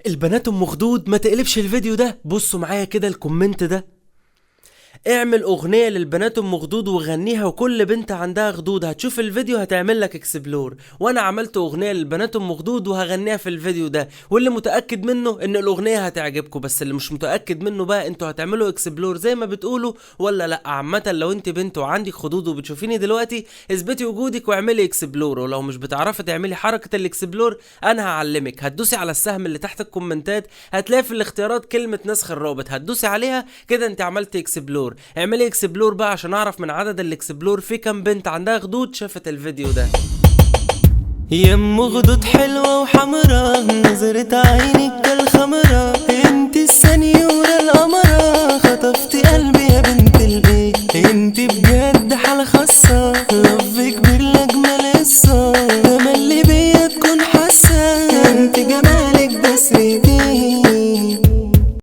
البنات ام خدود ما تقلبش الفيديو ده. بصوا معايا كده الكومنت ده: اعمل اغنية للبنات ام خدود وغنيها، وكل بنت عندها خدود هتشوف الفيديو هتعمل لك اكسبلور. وانا عملت اغنية للبنات ام خدود وهغنيها في الفيديو ده، واللي متأكد منه ان الاغنية هتعجبكم، بس اللي مش متأكد منه بقى انتوا هتعملوا اكسبلور زي ما بتقولوا ولا لا. عامة لو انت بنت وعندك خدود وبتشوفيني دلوقتي، اثبتي وجودك واعملي اكسبلور. ولو مش بتعرفي تعملي حركة الاكسبلور انا هعلمك. هتدوسي على السهم اللي تحت الكومنتات، هتلاقي في الاختيارات كلمة نسخ الرابط، هتدوسي عليها كده انت عملتي اكسبلور. اعملي اكسبلور بقى عشان اعرف من عدد الاكسبلور في كام بنت عندها خدود شافت الفيديو ده. يم خدود حلوة وحمرا، نظرة عينك كالخمرة،